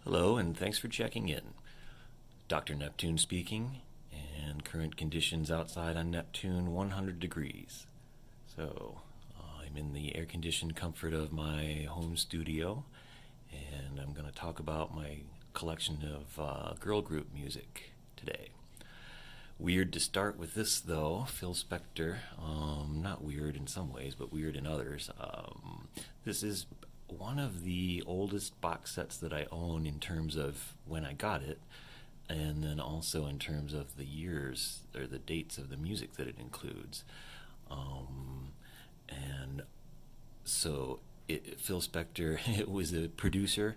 Hello, and thanks for checking in. Dr. Neptune speaking, and current conditions outside on Neptune 100 degrees. So, I'm in the air-conditioned comfort of my home studio, and I'm going to talk about my collection of girl group music today. Weird to start with this, though. Phil Spector, not weird in some ways, but weird in others. This is one of the oldest box sets that I own in terms of when I got it, and then also in terms of the years or the dates of the music that it includes. And so Phil Spector it was a producer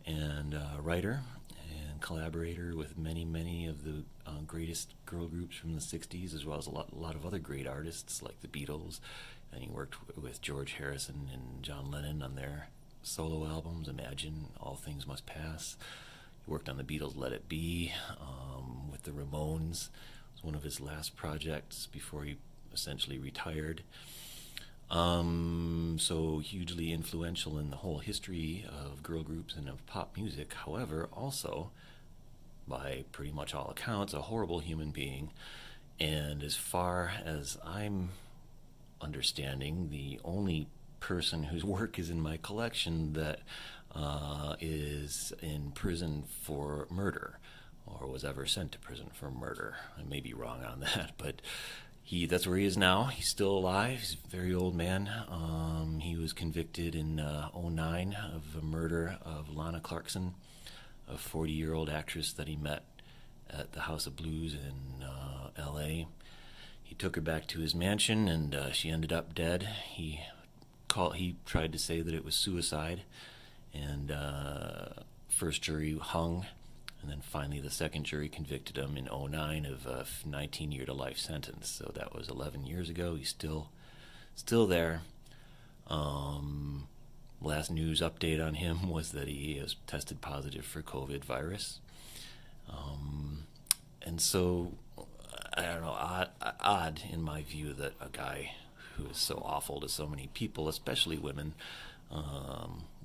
and writer and collaborator with many of the greatest girl groups from the 60s, as well as a lot of other great artists like the Beatles. And he worked with George Harrison and John Lennon on their solo albums, Imagine, All Things Must Pass. He worked on the Beatles' Let It Be, with the Ramones. It was one of his last projects before he essentially retired. So hugely influential in the whole history of girl groups and of pop music. However, also, by pretty much all accounts, a horrible human being. And as far as I'm understanding, the only person whose work is in my collection that is in prison for murder, or was ever sent to prison for murder. I may be wrong on that, but that's where he is now. He's still alive. He's a very old man. He was convicted in '09 of the murder of Lana Clarkson, a 40-year-old actress that he met at the House of Blues in L.A. He took her back to his mansion, and she ended up dead. He tried to say that it was suicide, and first jury hung, and then finally the second jury convicted him in '09 of a 19-year to life sentence. So that was 11 years ago. He's still there. Last news update on him was that he has tested positive for COVID virus. And so, I don't know, odd in my view that a guy who is so awful to so many people, especially women,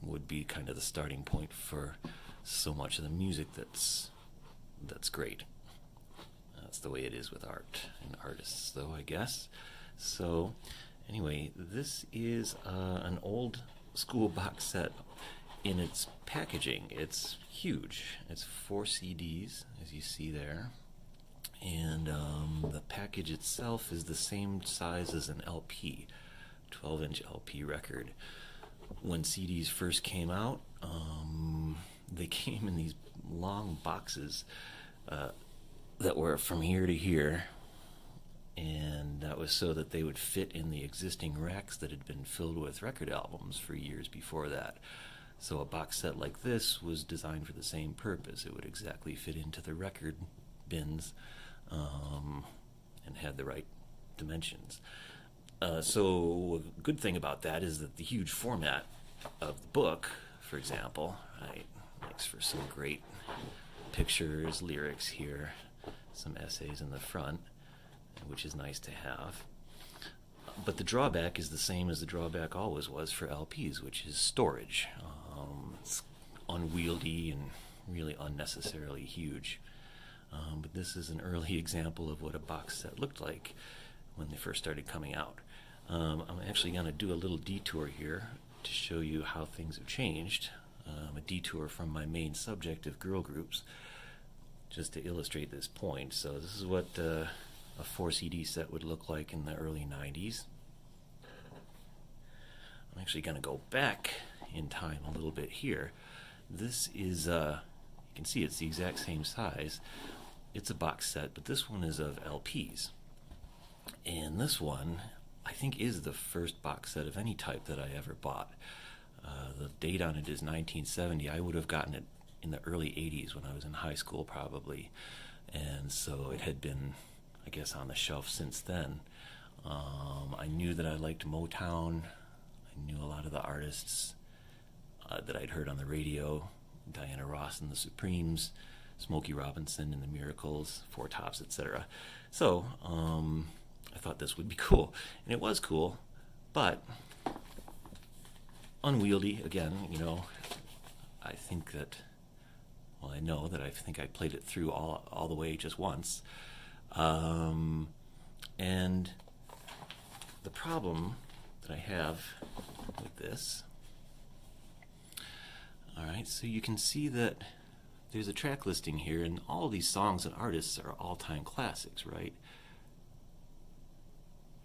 would be kind of the starting point for so much of the music that's great. That's the way it is with art and artists, though, I guess. So, anyway, this is an old school box set in its packaging. It's huge. It's 4 CDs, as you see there. And the package itself is the same size as an LP, 12-inch LP record. When CDs first came out, they came in these long boxes that were from here to here, and that was so that they would fit in the existing racks that had been filled with record albums for years before that. So a box set like this was designed for the same purpose. It would exactly fit into the record bins, and had the right dimensions. So a good thing about that is that the huge format of the book, for example, right, makes for some great pictures, lyrics here, some essays in the front, which is nice to have. But the drawback is the same as the drawback always was for LPs, which is storage. It's unwieldy and really unnecessarily huge. But this is an early example of what a box set looked like when they first started coming out. I'm actually going to do a little detour here to show you how things have changed. A detour from my main subject of girl groups, just to illustrate this point. So this is what a 4 CD set would look like in the early 90s. I'm actually going to go back in time a little bit here. This is, you can see it's the exact same size. It's a box set, but this one is of LPs. And this one, I think, is the first box set of any type that I ever bought. The date on it is 1970. I would have gotten it in the early 80s when I was in high school, probably. And so it had been, I guess, on the shelf since then. I knew that I liked Motown. I knew a lot of the artists that I'd heard on the radio, Diana Ross and the Supremes, Smokey Robinson and the Miracles, Four Tops, etc. So I thought this would be cool, and it was cool, but unwieldy. Again, I think that well, I know that I think I played it through all the way just once. And the problem that I have with this, alright, so you can see that there's a track listing here, and all these songs and artists are all-time classics, right?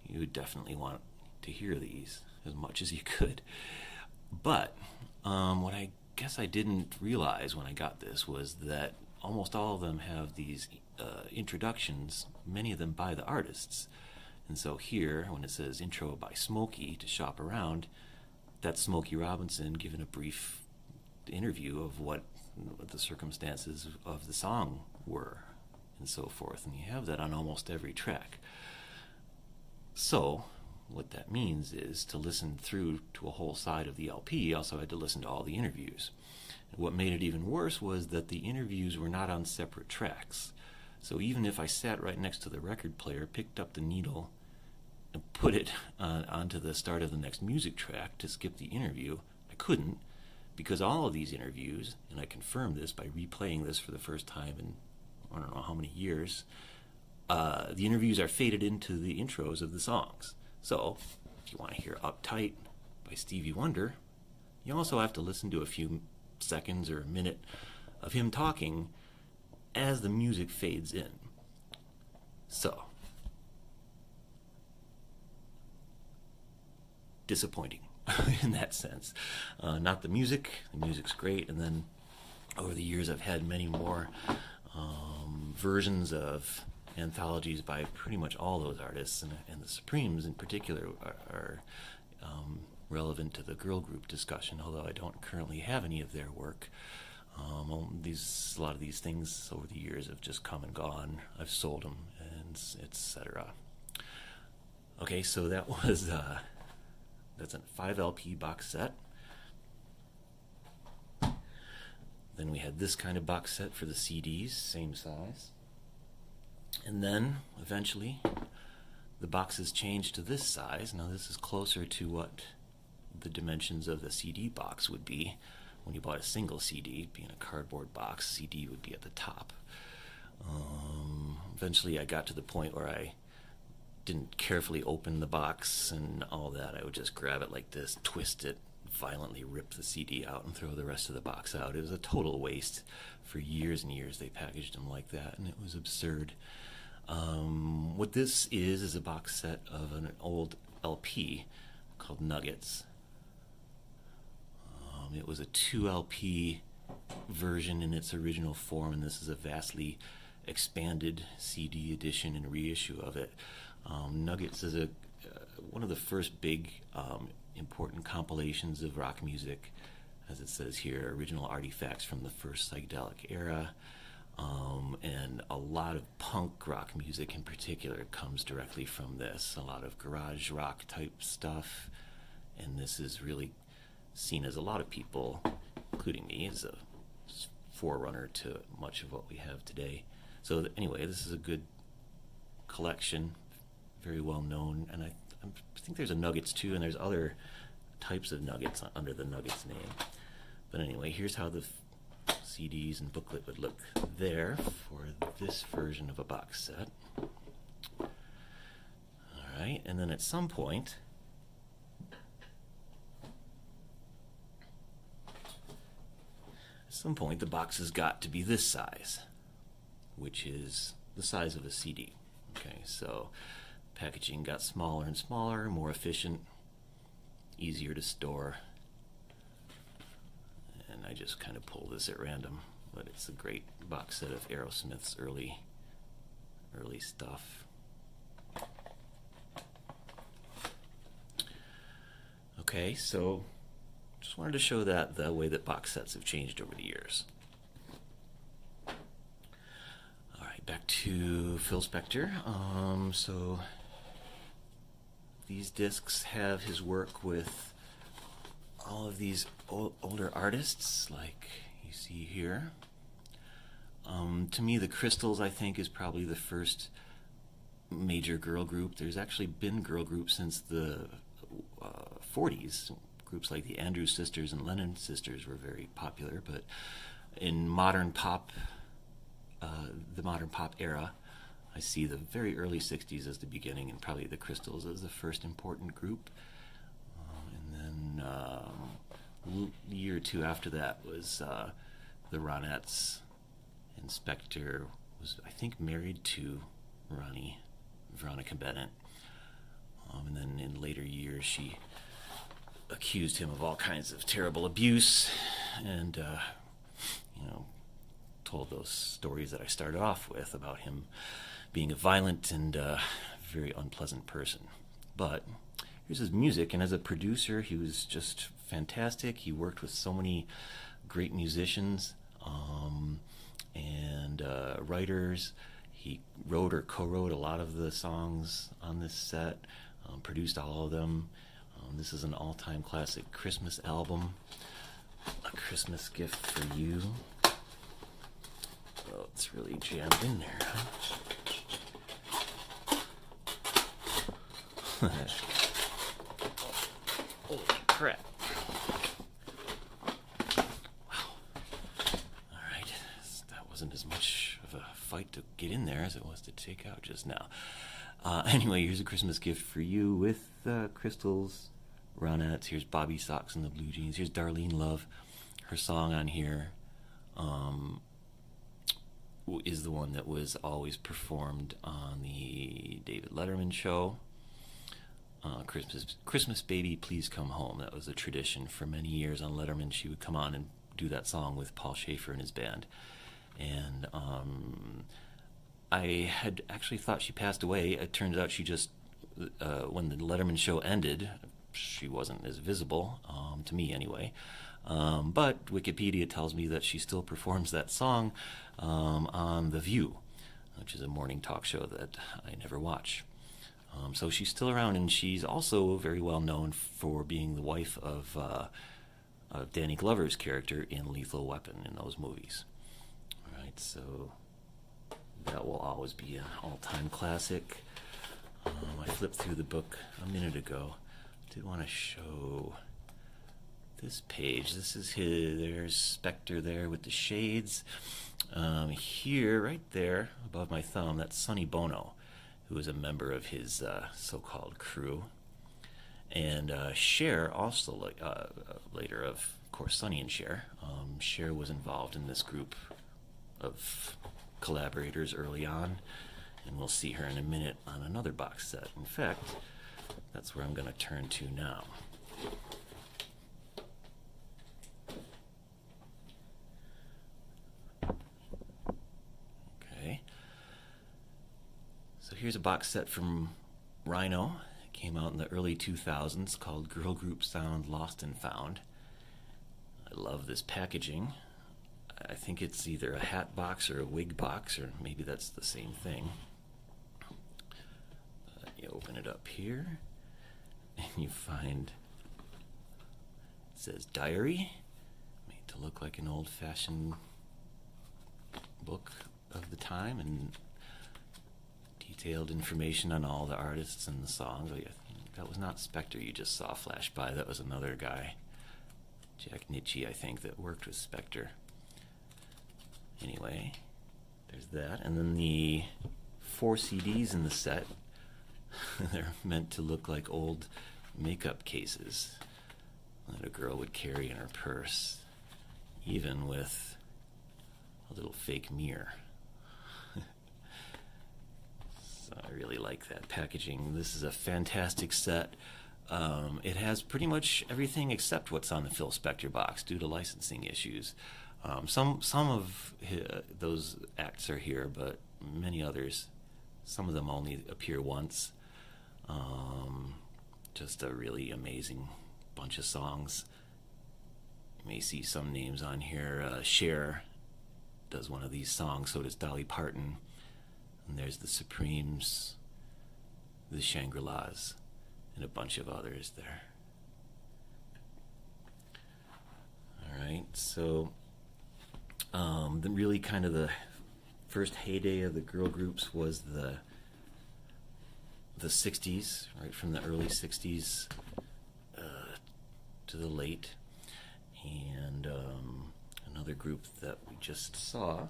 You would definitely want to hear these as much as you could. But what I guess I didn't realize when I got this was that almost all of them have these introductions, many of them by the artists. And so here, when it says intro by Smokey to Shop Around, that's Smokey Robinson giving a brief interview of what the circumstances of the song were and so forth. And you have that on almost every track. So what that means is to listen through to a whole side of the LP, you also had to listen to all the interviews. And what made it even worse was that the interviews were not on separate tracks. So even if I sat right next to the record player, picked up the needle, and put it onto the start of the next music track to skip the interview, I couldn't, because all of these interviews, and I confirmed this by replaying this for the first time in I don't know how many years, the interviews are faded into the intros of the songs. So if you want to hear Uptight by Stevie Wonder, you also have to listen to a few seconds or a minute of him talking as the music fades in. So, disappointing in that sense. Not the music's great, and then over the years I've had many more versions of anthologies by pretty much all those artists, and the Supremes in particular are relevant to the girl group discussion, although I don't currently have any of their work. A lot of these things over the years have just come and gone. I've sold them, and etc. Okay, so that was that's a 5 LP box set. Then we had this kind of box set for the CDs, same size. And then eventually the boxes changed to this size. Now this is closer to what the dimensions of the CD box would be. When you bought a single CD, being a cardboard box, CD would be at the top. Eventually I got to the point where I didn't carefully open the box and all that. I would just grab it like this, twist it, violently rip the CD out and throw the rest of the box out. It was a total waste. For years and years they packaged them like that, and it was absurd. What this is a box set of an old LP called Nuggets. It was a 2 LP version in its original form, and this is a vastly expanded CD edition and reissue of it. Nuggets is one of the first big important compilations of rock music, as it says here, original artifacts from the first psychedelic era, and a lot of punk rock music in particular comes directly from this. A lot of garage rock type stuff, and this is really seen as a lot of people, including me, as a forerunner to much of what we have today. So anyway, this is a good collection, very well known, and I think there's a Nuggets too, and there's other types of Nuggets under the Nuggets name. But anyway, here's how the CDs and booklet would look there for this version of a box set. Alright, and then at some point the boxes got to be this size, which is the size of a CD. Okay, so packaging got smaller and smaller, more efficient, easier to store. And I just kind of pull this at random, but it's a great box set of Aerosmith's early stuff. Okay, so just wanted to show that the way that box sets have changed over the years. Alright, back to Phil Spector. So these discs have his work with all of these older artists, like you see here. To me, the Crystals, I think, is probably the first major girl group. There's actually been girl groups since the 40s. Groups like the Andrews Sisters and Lennon Sisters were very popular, but in modern pop, the modern pop era, I see the very early 60s as the beginning, and probably the Crystals as the first important group. And then a year or two after that was the Ronettes Inspector was, I think, married to Veronica Bennett. And then in later years, she accused him of all kinds of terrible abuse, and told those stories that I started off with about him being a violent and very unpleasant person. But here's his music, and as a producer, he was just fantastic. He worked with so many great musicians and writers. He wrote or co-wrote a lot of the songs on this set, produced all of them. This is an all-time classic Christmas album, A Christmas Gift for You. Oh, it's really jammed in there, huh? Holy crap. Wow. Alright, that wasn't as much of a fight to get in there as it was to take out just now. Anyway, here's A Christmas Gift for You with Crystals, Ronettes. Here's Bobby Sox and the Blue Jeans. Here's Darlene Love. Her song on here is the one that was always performed on the David Letterman show. Christmas Baby, Please Come Home. That was a tradition for many years on Letterman. She would come on and do that song with Paul Schaefer and his band. And I had actually thought she passed away. It turns out she just, when the Letterman show ended, she wasn't as visible, to me anyway. But Wikipedia tells me that she still performs that song on The View, which is a morning talk show that I never watch. So she's still around, and she's also very well known for being the wife of Danny Glover's character in Lethal Weapon in those movies. All right, so that will always be an all-time classic. I flipped through the book a minute ago. I did want to show this page. This is there's Spector there with the shades. Here, right there, above my thumb, that's Sonny Bono, who was a member of his so-called crew. And Cher, also later of course, Sonny and Cher. Cher was involved in this group of collaborators early on, and we'll see her in a minute on another box set. In fact, that's where I'm going to turn to now. Okay. So here's a box set from Rhino. It came out in the early 2000s called Girl Group Sound Lost and Found. I love this packaging. I think it's either a hat box or a wig box, or maybe that's the same thing. You open it up here, and you find it says diary, made to look like an old-fashioned book of the time, and detailed information on all the artists and the songs. Oh, yeah, that was not Spector you just saw flash by. That was another guy, Jack Nitzsche, I think, that worked with Spector. Anyway, there's that. And then the 4 CDs in the set, they're meant to look like old makeup cases that a girl would carry in her purse, even with a little fake mirror. So I really like that packaging. This is a fantastic set. It has pretty much everything except what's on the Phil Spector box due to licensing issues. Some of those acts are here, but many others, some of them only appear once. Just a really amazing bunch of songs. You may see some names on here. Cher does one of these songs, so does Dolly Parton. And there's the Supremes, the Shangri-Las, and a bunch of others there. Alright, so really kind of the first heyday of the girl groups was the 60s, right from the early 60s to the late. And another group that we just saw,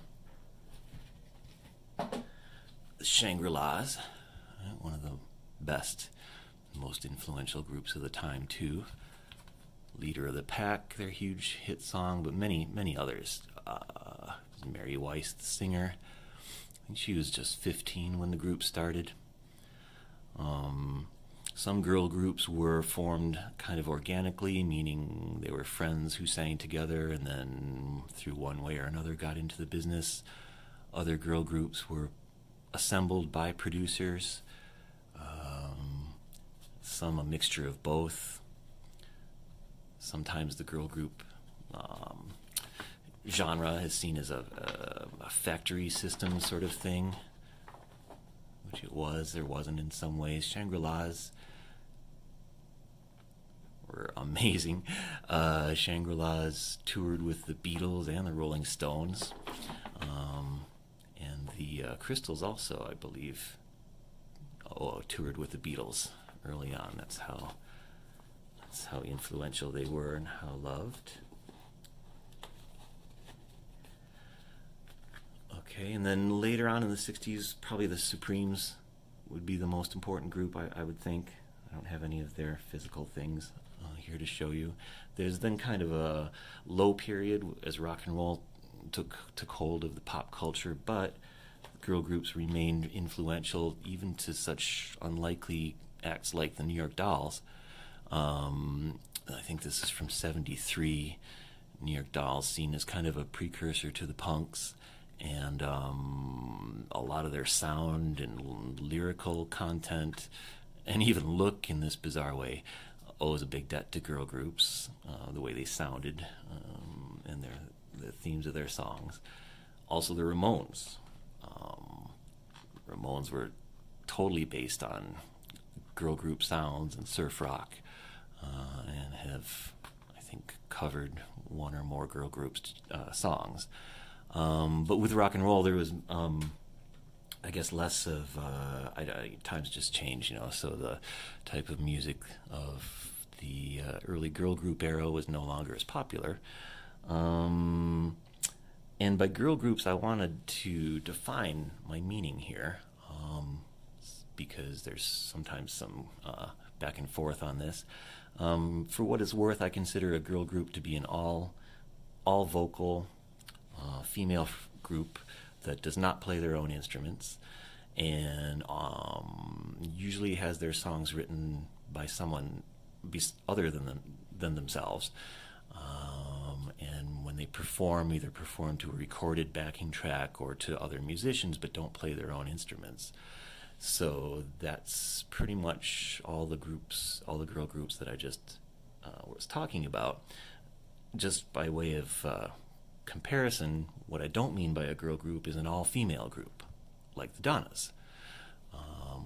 the Shangri-Las, one of the best, most influential groups of the time too. Leader of the Pack, their huge hit song, but many, many others. Mary Weiss, the singer, I think she was just 15 when the group started. Some girl groups were formed kind of organically, meaning they were friends who sang together and then through one way or another got into the business. Other girl groups were assembled by producers, some a mixture of both. Sometimes the girl group genre is seen as a factory system sort of thing, which it was. There wasn't in some ways. Shangri-Las were amazing. Shangri-Las toured with the Beatles and the Rolling Stones, and the Crystals also, I believe, toured with the Beatles early on. That's how influential they were and how loved. Okay, and then later on in the 60s, probably the Supremes would be the most important group, I would think. I don't have any of their physical things here to show you. There's then kind of a low period as rock and roll took hold of the pop culture, but girl groups remained influential even to such unlikely acts like the New York Dolls. I think this is from '73. New York Dolls, seen as kind of a precursor to the Punks, and a lot of their sound and lyrical content and even look in this bizarre way owes a big debt to girl groups, the way they sounded and the themes of their songs. Also the Ramones. Ramones were totally based on girl group sounds and surf rock, and have, I think, covered one or more girl groups' songs. But with rock and roll, there was, I guess, less of, times just changed, so the type of music of the early girl group era was no longer as popular. And by girl groups, I wanted to define my meaning here, because there's sometimes some back and forth on this. For what it's worth, I consider a girl group to be an all vocal female group that does not play their own instruments, and usually has their songs written by someone other than themselves. And when they perform, either perform to a recorded backing track or to other musicians, but don't play their own instruments. So that's pretty much all the girl groups that I just was talking about. Just by way of comparison, what I don't mean by a girl group is an all-female group, like the Donnas,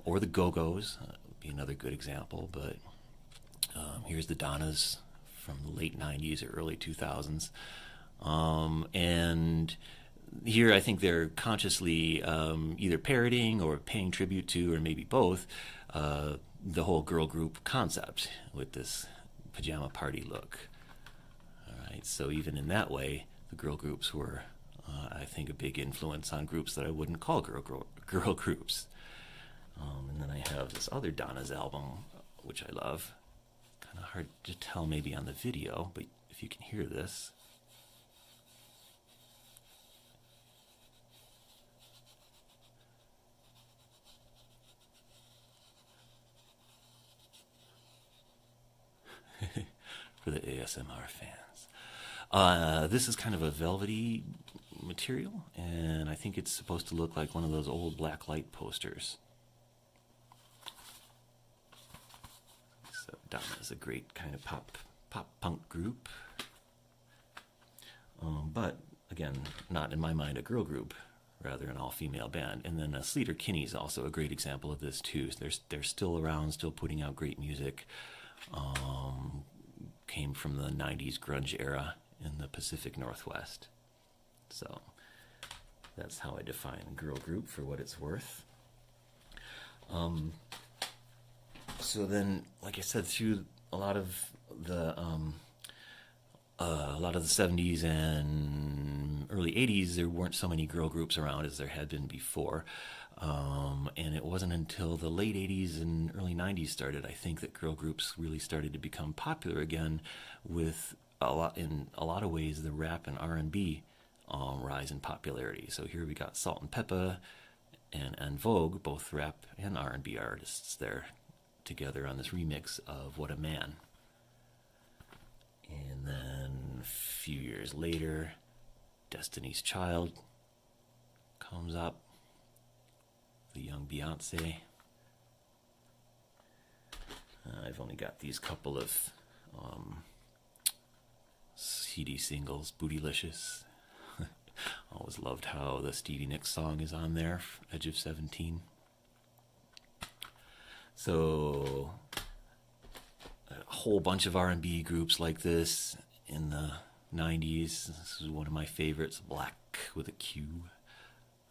or the Go-Go's would be another good example. But here's the Donnas from the late 90s or early 2000s, and here I think they're consciously either parodying or paying tribute to, or maybe both, the whole girl group concept with this pajama party look. All right, so even in that way, the girl groups were, I think, a big influence on groups that I wouldn't call girl groups. And then I have this other Donna's album, which I love. Kind of hard to tell maybe on the video, but if you can hear this. For the ASMR fans. This is kind of a velvety material, and I think it's supposed to look like one of those old black light posters. So Donna is a great kind of pop punk group, but again, not in my mind a girl group, rather an all-female band. And then Sleater Kinney is also a great example of this too. They're still around, still putting out great music. Came from the 90s grunge era in the Pacific Northwest. So that's how I define girl group, for what it's worth. So then, like I said, through a lot of the 70s and early 80s, there weren't so many girl groups around as there had been before. And it wasn't until the late 80s and early 90s started, I think, that girl groups really started to become popular again, with in a lot of ways the rap and R&B rise in popularity. So here we got Salt and Peppa and Vogue, both rap and R&B artists there together on this remix of What a Man. And then a few years later, Destiny's Child comes up, the young Beyonce. I've only got these couple of CD singles, Bootylicious. Always loved how the Stevie Nicks song is on there, Edge of 17. So a whole bunch of R&B groups like this in the 90s. This is one of my favorites, Black with a Q.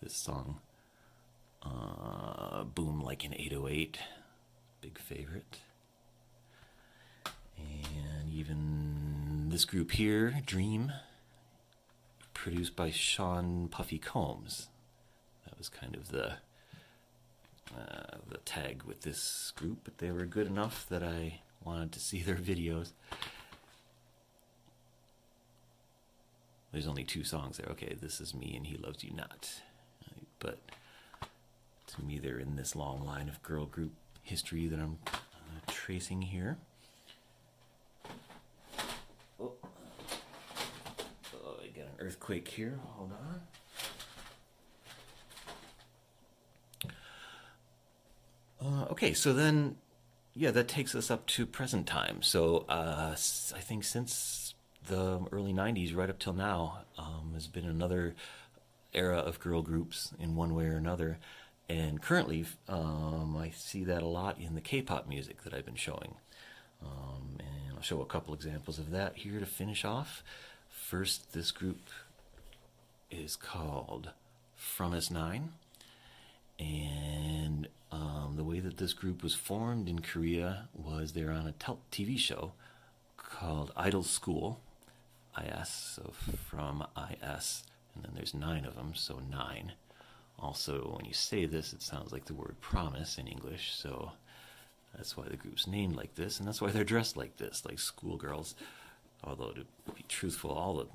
This song, Boom Like an 808, big favorite. And even this group here, Dream, produced by Sean Puffy Combs. That was kind of the tag with this group, but they were good enough that I wanted to see their videos. There's only 2 songs there. Okay, This Is Me and He Loves You Not. But to me, they're in this long line of girl group history that I'm tracing here. Oh, I got an earthquake here. Hold on. Okay, so then, yeah, that takes us up to present time. So I think since the early 90s right up till now, has been another era of girl groups in one way or another. And currently, I see that a lot in the K-pop music that I've been showing. And I'll show a couple examples of that here to finish off. First, this group is called Ronettes. And the way that this group was formed in Korea was they're on a TV show called Idol School, IS, so from IS, and then there's 9 of them, so 9. Also, when you say this, it sounds like the word promise in English, so that's why the group's named like this, and that's why they're dressed like this, like schoolgirls. Although, to be truthful, all the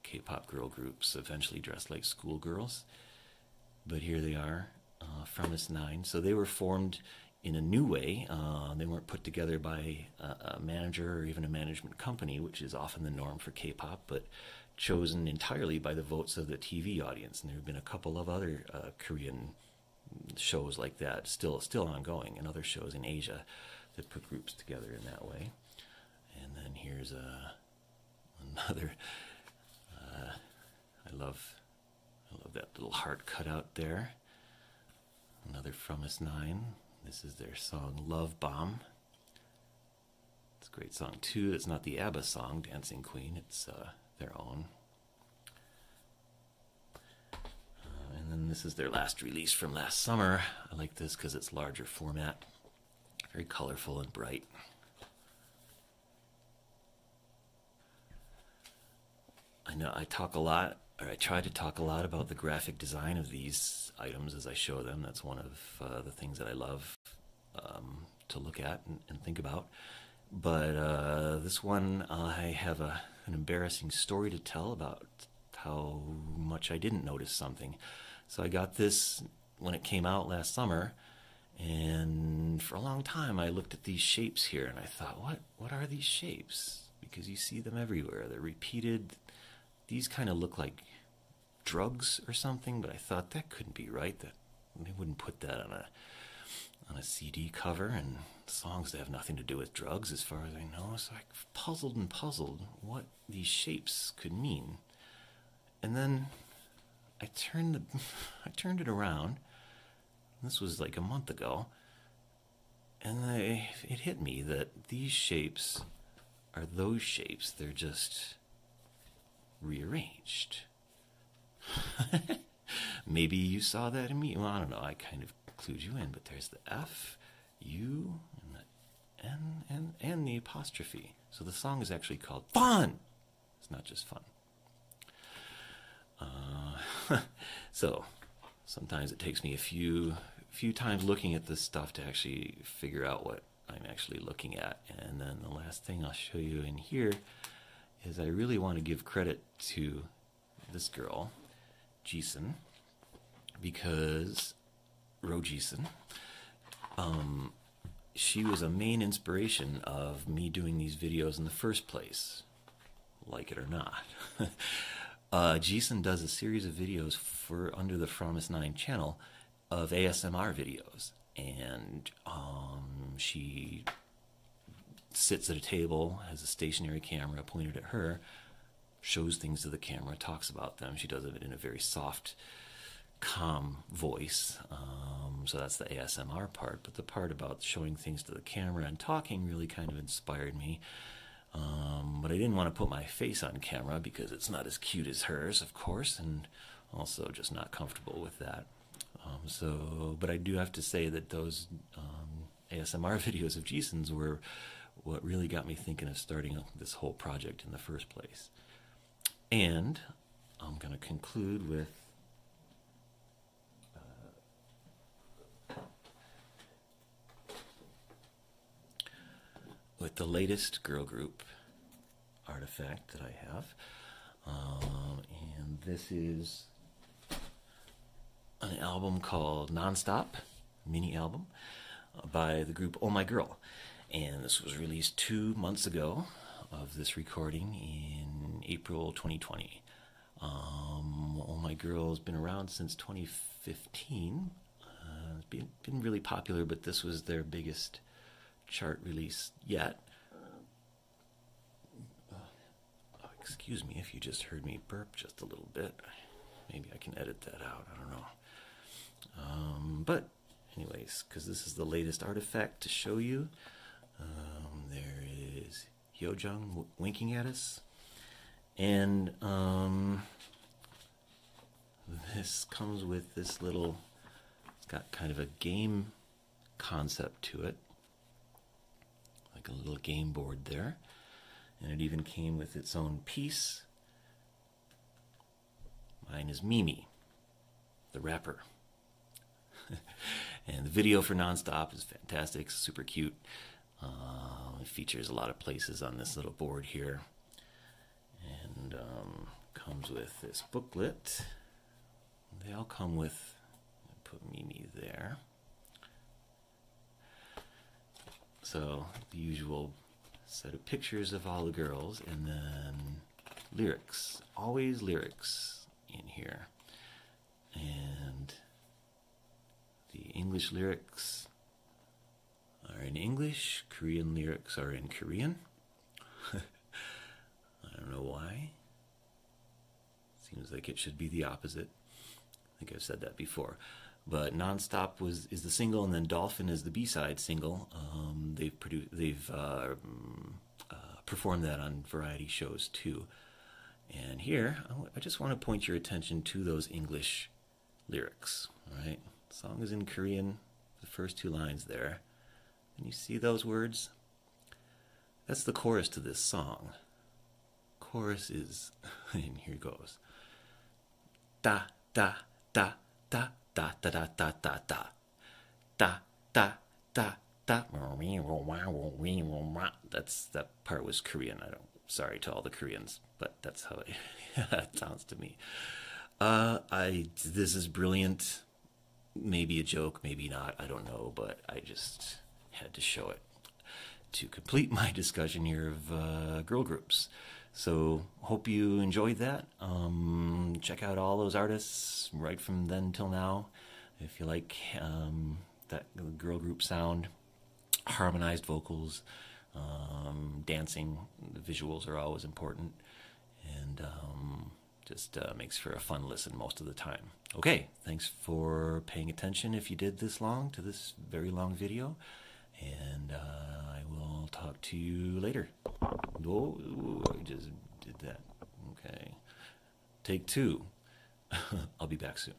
K-pop girl groups eventually dress like schoolgirls. But here they are, Ronettes. So they were formed in a new way. They weren't put together by a manager or even a management company, which is often the norm for K-pop, but chosen entirely by the votes of the TV audience. And there have been a couple of other Korean shows like that, still ongoing, and other shows in Asia that put groups together in that way. And then here's another. I love that little heart cut out there. Another Ronettes. This is their song Love Bomb. It's a great song too. It's not the ABBA song, Dancing Queen. It's their own. And then this is their last release from last summer. I like this because it's larger format, very colorful and bright. I know I talk a lot, or I try to talk a lot about the graphic design of these items as I show them. That's one of the things that I love to look at and think about. But this one, I have an embarrassing story to tell about how much I didn't notice something. So I got this when it came out last summer, and for a long time I looked at these shapes here and I thought, what are these shapes? Because you see them everywhere. They're repeated. These kind of look like drugs or something, but I thought that couldn't be right. That they wouldn't put that on a CD cover, and songs that have nothing to do with drugs as far as I know. So I puzzled and puzzled what these shapes could mean. And then I turned it around. This was like a month ago, and it hit me that these shapes are those shapes. They're just rearranged. Maybe you saw that in me. Well, I don't know. I kind of clued you in, but there's the F, U, and the N, and the apostrophe. So the song is actually called Fun. It's not just fun. So sometimes it takes me a few times looking at this stuff to actually figure out what I'm actually looking at. And then the last thing I'll show you in here is I really want to give credit to this girl, Jason, because Jason, she was a main inspiration of me doing these videos in the first place, like it or not. Jason does a series of videos for under the Ronettes 9 channel of ASMR videos, and she sits at a table, has a stationary camera pointed at her, shows things to the camera, talks about them. She does it in a very soft, calm voice. So that's the ASMR part. But the part about showing things to the camera and talking really kind of inspired me. But I didn't want to put my face on camera because it's not as cute as hers, of course, and also just not comfortable with that. But I do have to say that those ASMR videos of Jason's were what really got me thinking of starting this whole project in the first place. And I'm going to conclude with the latest girl group artifact that I have. And this is an album called Nonstop, mini album, by the group Oh My Girl. And this was released 2 months ago of this recording in April 2020. Oh My Girl has been around since 2015. It's been really popular, but this was their biggest chart release yet. Excuse me if you just heard me burp just a little bit. Maybe I can edit that out. I don't know. But anyways, because this is the latest artifact to show you. There is Hyojung winking at us. And this comes with this little, it's got kind of a game concept to it. Like a little game board there. And it even came with its own piece. Mine is Mimi, the rapper. And the video for Nonstop is fantastic, super cute. It features a lot of places on this little board here. And comes with this booklet. They all come with, put Mimi there. So the usual set of pictures of all the girls, and then lyrics, always lyrics in here. And the English lyrics are in English, Korean lyrics are in Korean. I don't know why. Seems like it should be the opposite. I think I've said that before. But Nonstop is the single, and then Dolphin is the B-side single. They've performed that on variety shows too. And here, I just want to point your attention to those English lyrics. All right, the song is in Korean. The first 2 lines there, and you see those words. That's the chorus to this song. Chorus is, and here goes. Da da da da. Da da da da da da da da da da. That part was Korean. Sorry to all the Koreans, but that's how it sounds to me. This is brilliant. Maybe a joke, maybe not. I don't know, but I just had to show it to complete my discussion here of girl groups. So hope you enjoyed that. Check out all those artists right from then till now. If you like that girl group sound, harmonized vocals, dancing, the visuals are always important, and just makes for a fun listen most of the time. Okay, thanks for paying attention if you did this long to this very long video, and I will talk to you later. Oh, I just did that. Okay. Take 2. I'll be back soon.